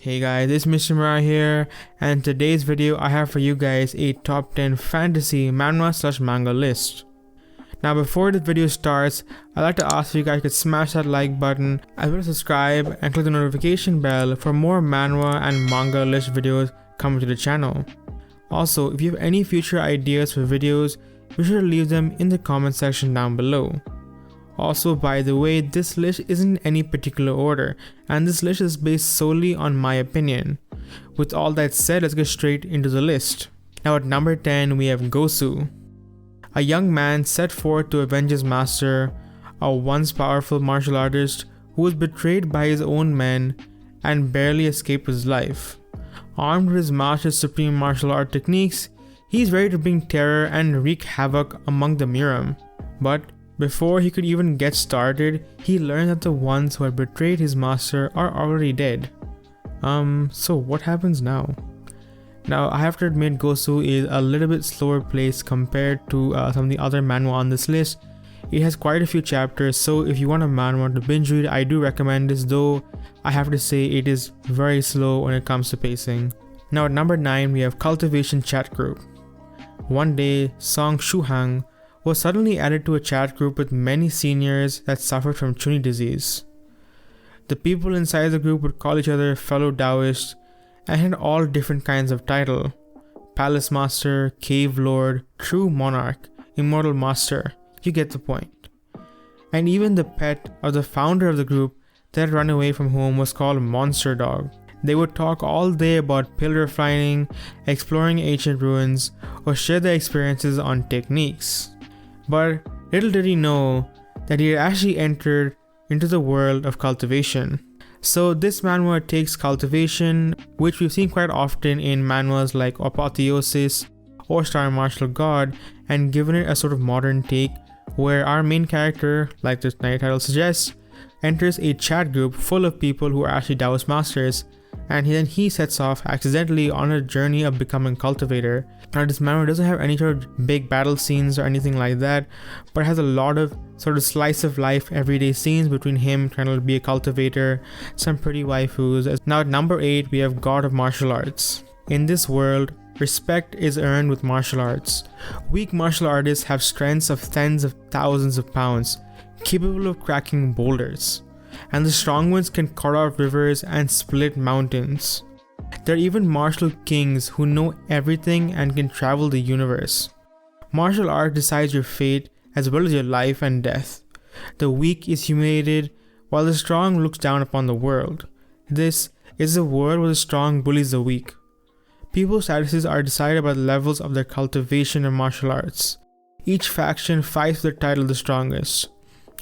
Hey guys, it's Mr. Miraie here, and in today's video I have for you guys a top 10 fantasy manhwa/manga list. Now before this video starts, I'd like to ask if you guys could smash that like button as well as subscribe and click the notification bell for more manhwa and manga list videos coming to the channel. Also, if you have any future ideas for videos, be sure to leave them in the comment section down below. Also, by the way, this list isn't in any particular order, and this list is based solely on my opinion. With all that said, let's get straight into the list. Now at number 10, we have Gosu. A young man set forth to avenge his master, a once powerful martial artist who was betrayed by his own men and barely escaped his life. Armed with his master's supreme martial art techniques, he's ready to bring terror and wreak havoc among the Murabito. But before he could even get started, he learned that the ones who had betrayed his master are already dead. So what happens now? Now, I have to admit Gosu is a little bit slower paced compared to some of the other manhwa on this list. It has quite a few chapters, so if you want a manhwa to binge read, I do recommend this, though I have to say it is very slow when it comes to pacing. Now at number 9, we have Cultivation chat group. One day, Song Shuhang was suddenly added to a chat group with many seniors that suffered from Chuni disease. The people inside the group would call each other fellow Taoists and had all different kinds of title: Palace Master, Cave Lord, True Monarch, Immortal Master, you get the point. And even the pet of the founder of the group that ran away from home was called Monster Dog. They would talk all day about pillar flying, exploring ancient ruins, or share their experiences on techniques. But little did he know that he had actually entered into the world of cultivation. So this manhwa takes cultivation, which we've seen quite often in manhwas like Apotheosis or Star Martial God, and given it a sort of modern take where our main character, like the title suggests, enters a chat group full of people who are actually Taoist masters, and then he sets off accidentally on a journey of becoming cultivator. Now this manhwa doesn't have any sort of big battle scenes or anything like that, but it has a lot of sort of slice of life everyday scenes between him trying to be a cultivator, some pretty waifus. Now at number 8, we have God of Martial Arts. In this world, respect is earned with martial arts. Weak martial artists have strengths of tens of thousands of pounds, capable of cracking boulders, and the strong ones can cut out rivers and split mountains. There are even martial kings who know everything and can travel the universe. Martial art decides your fate as well as your life and death. The weak is humiliated while the strong looks down upon the world. This is a world where the strong bullies the weak. People's statuses are decided by the levels of their cultivation and martial arts. Each faction fights for the title of the strongest.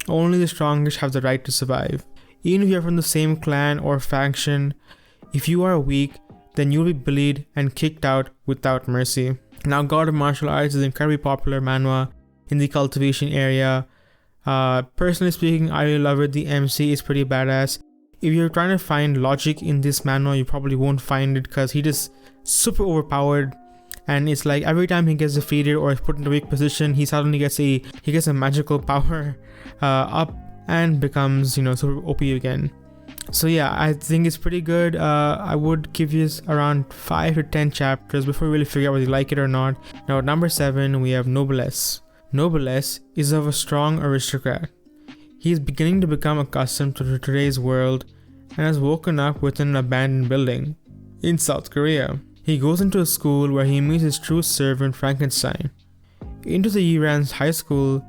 Only the strongest have the right to survive. Even if you are from the same clan or faction, if you are weak, then you'll be bullied and kicked out without mercy. Now, God of Martial Arts is an incredibly popular manhwa in the cultivation area. Personally speaking, I really love it. The MC is pretty badass. If you're trying to find logic in this manhwa, you probably won't find it because he just super overpowered. And it's like every time he gets defeated or is put in a weak position, he suddenly gets a magical power up and becomes, sort of OP again. So yeah, I think it's pretty good. I would give you around 5 to 10 chapters before you really figure out whether you like it or not. Now at number 7, we have Noblesse. Noblesse is of a strong aristocrat. He is beginning to become accustomed to today's world and has woken up within an abandoned building in South Korea. He goes into a school where he meets his true servant Frankenstein. Into the Iran's high school,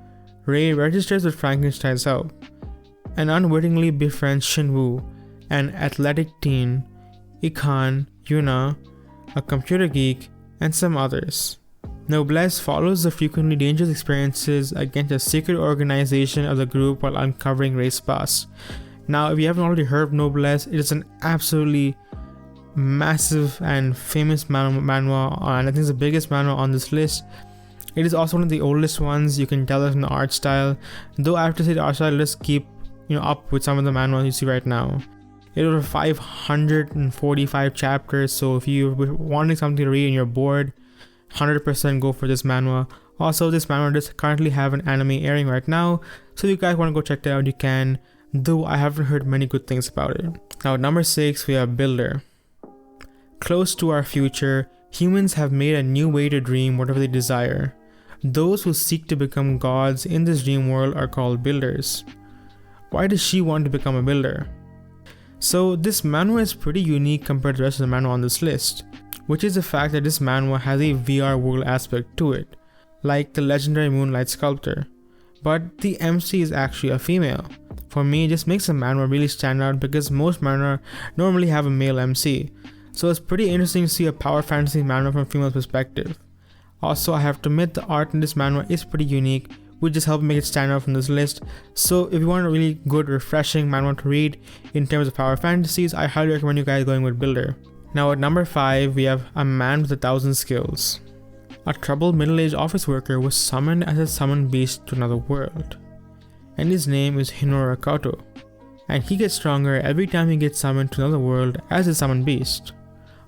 Ray registers with Frankenstein's help and unwittingly befriends Shinwoo, an athletic teen, Ikan, Yuna, a computer geek, and some others. Noblesse follows the frequently dangerous experiences against a secret organization of the group while uncovering Ray's past. Now, if you haven't already heard of Noblesse, it is an absolutely massive and famous manhwa, and I think it's the biggest manhwa on this list. It is also one of the oldest ones. You can tell that from the art style, though I have to say the art style does keep up with some of the manhwa you see right now. It was 545 chapters, so if you're wanting something to read and you're bored, 100% go for this manhwa. Also, this manhwa does currently have an anime airing right now, so if you guys want to go check that out, you can, though I haven't heard many good things about it. Now at number 6, we have Builder. Close to our future, humans have made a new way to dream whatever they desire. Those who seek to become gods in this dream world are called builders. Why does she want to become a builder? So this manhwa is pretty unique compared to the rest of the manhwa on this list, which is the fact that this manhwa has a VR world aspect to it, like the legendary Moonlight sculptor. But the MC is actually a female. For me, it just makes the manhwa really stand out because most manhwa normally have a male MC. So it's pretty interesting to see a power fantasy manhwa from a female perspective. Also, I have to admit the art in this manhwa is pretty unique, which just helped make it stand out from this list. So if you want a really good, refreshing manhwa to read in terms of power fantasies, I highly recommend you guys going with Builder. Now at number 5, we have A Man with 1,000 Skills. A troubled middle-aged office worker was summoned as a summoned beast to another world, and his name is Hinora Kato, and he gets stronger every time he gets summoned to another world as a summoned beast.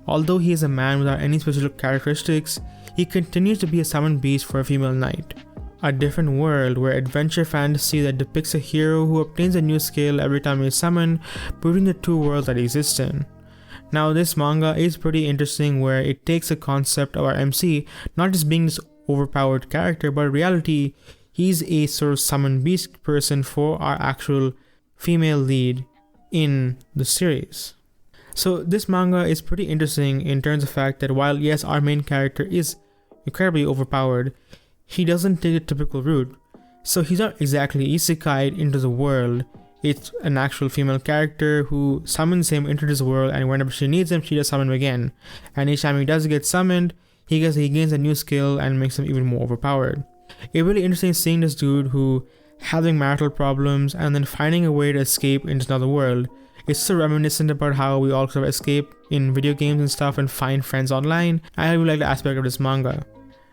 Although he is a man without any special characteristics, he continues to be a summoned beast for a female knight. A different world where adventure fantasy that depicts a hero who obtains a new skill every time he is summoned between the two worlds that he exists in. Now this manga is pretty interesting where it takes the concept of our MC not just being this overpowered character, but in reality he's a sort of summoned beast person for our actual female lead in the series. So this manga is pretty interesting in terms of the fact that while yes our main character is incredibly overpowered, he doesn't take a typical route. So he's not exactly isekai'd into the world. It's an actual female character who summons him into this world, and whenever she needs him, she does summon him again. And each time he does get summoned, he gains a new skill and makes him even more overpowered. It's really interesting seeing this dude who having marital problems and then finding a way to escape into another world. It's so reminiscent about how we all sort of escape in video games and stuff and find friends online. I really like the aspect of this manga.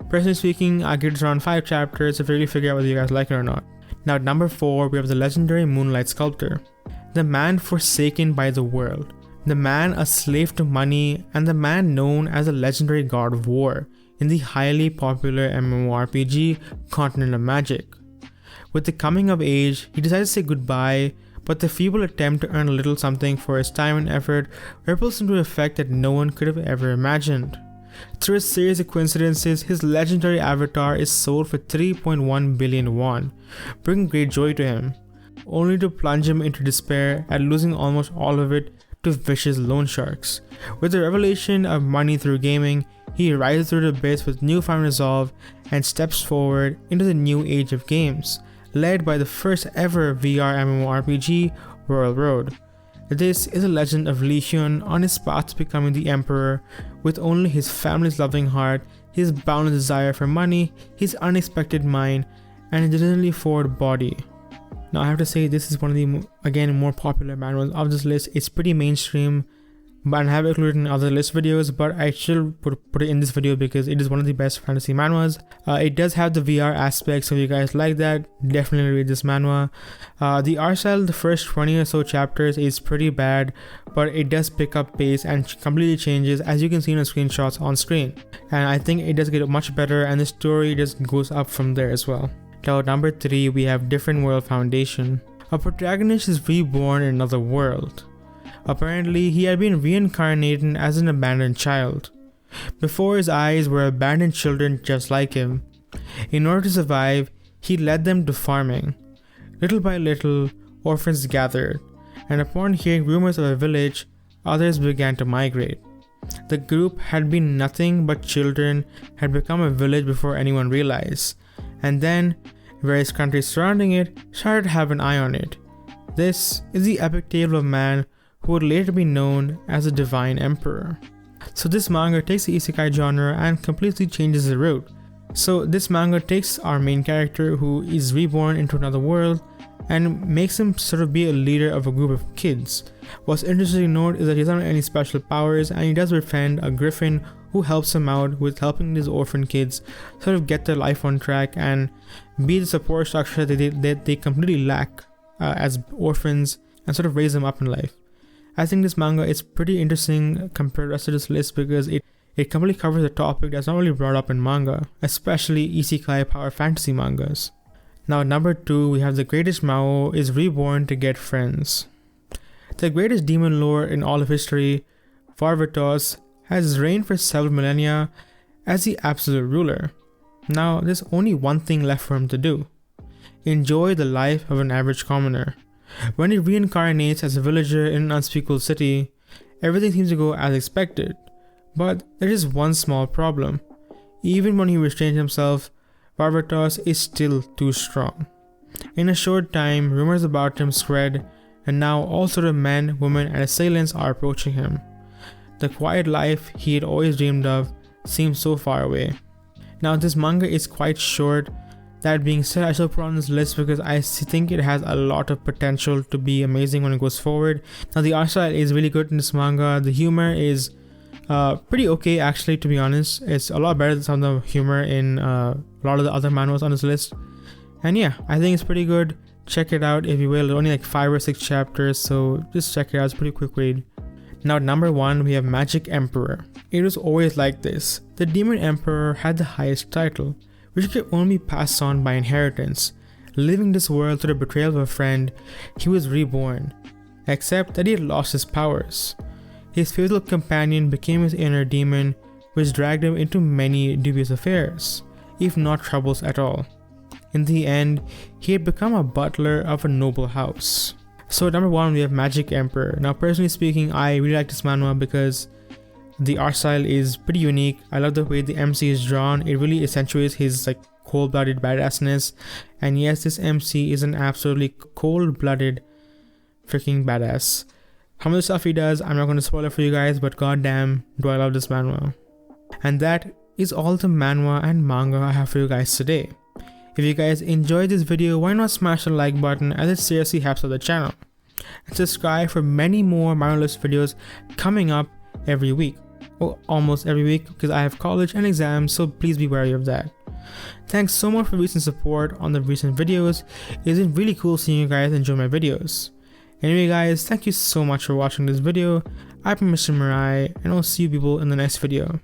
Personally speaking, I give it around 5 chapters to really figure out whether you guys like it or not. Now at number 4, we have the legendary Moonlight sculptor. The man forsaken by the world. The man a slave to money, and the man known as a legendary god of war in the highly popular MMORPG Continent of Magic. With the coming of age, he decides to say goodbye, but the feeble attempt to earn a little something for his time and effort ripples into an effect that no one could have ever imagined. Through a series of coincidences, his legendary avatar is sold for 3.1 billion won, bringing great joy to him, only to plunge him into despair at losing almost all of it to vicious loan sharks. With the revelation of money through gaming, he rises through the abyss with newfound resolve and steps forward into the new age of games, led by the first ever VR MMORPG, Royal Road. This is a legend of Li Hyun on his path to becoming the emperor, with only his family's loving heart, his boundless desire for money, his unexpected mind, and his determinedly forward body. Now I have to say this is one of the, again, more popular manhwas of this list. It's pretty mainstream, but I have included in other list videos, but I should put it in this video because it is one of the best fantasy manhwas. It does have the VR aspect, so if you guys like that, definitely read this manhwa. The art style, the first 20 or so chapters is pretty bad, but it does pick up pace and completely changes, as you can see in the screenshots on screen. And I think it does get much better, and the story just goes up from there as well. Now at number 3, we have Different World Foundation. A protagonist is reborn in another world. Apparently, he had been reincarnated as an abandoned child. Before his eyes were abandoned children just like him. In order to survive, he led them to farming. Little by little, orphans gathered, and upon hearing rumors of a village, others began to migrate. The group had been nothing but children, had become a village before anyone realized, and then various countries surrounding it started to have an eye on it. This is the epic tale of man who would later be known as the Divine Emperor. So this manga takes the isekai genre and completely changes the route. So this manga takes our main character who is reborn into another world and makes him sort of be a leader of a group of kids. What's interesting to note is that he doesn't have any special powers, and he does befriend a griffin who helps him out with helping these orphan kids sort of get their life on track and be the support structure that they completely lack as orphans, and sort of raise them up in life. I think this manga is pretty interesting compared to the rest of this list because it completely covers a topic that's not really brought up in manga, especially isekai power fantasy mangas. Now at number 2, we have the greatest Maou is reborn to get friends. The greatest demon lord in all of history, Varvatos, has reigned for several millennia as the absolute ruler. Now there's only one thing left for him to do: enjoy the life of an average commoner. When he reincarnates as a villager in an unspeakable city, everything seems to go as expected. But there is one small problem. Even when he restrains himself, Barbatos is still too strong. In a short time, rumors about him spread, and now all sorts of men, women, and assailants are approaching him. The quiet life he had always dreamed of seems so far away. Now this manga is quite short. That being said, I shall put on this list because I think it has a lot of potential to be amazing when it goes forward. Now the art style is really good in this manga. The humor is pretty okay actually, to be honest. It's a lot better than some of the humor in a lot of the other manhwas on this list. And yeah, I think it's pretty good. Check it out if you will. It's only like 5 or 6 chapters, so just check it out. It's a pretty quick read. Now at number 1, we have Magic Emperor. It was always like this. The Demon Emperor had the highest title, which could only be passed on by inheritance. Leaving this world through the betrayal of a friend, he was reborn, except that he had lost his powers. His faithful companion became his inner demon, which dragged him into many dubious affairs, if not troubles at all. In the end, he had become a butler of a noble house. So at number 1, we have Magic Emperor. Now personally speaking, I really like this manhwa because the art style is pretty unique. I love the way the MC is drawn. It really accentuates his like cold-blooded badassness. And yes, this MC is an absolutely cold-blooded freaking badass. How much stuff he does, I'm not going to spoil it for you guys, but goddamn do I love this manhwa. And that is all the manhwa and manga I have for you guys today. If you guys enjoyed this video, why not smash the like button, as it seriously helps out the channel. And subscribe for many more Manhwa list videos coming up every week. Well, almost every week, because I have college and exams, so please be wary of that. Thanks so much for recent support on the recent videos. It's been really cool seeing you guys enjoy my videos. Anyway guys, thank you so much for watching this video. I'm Mr. Miraie, and I'll see you people in the next video.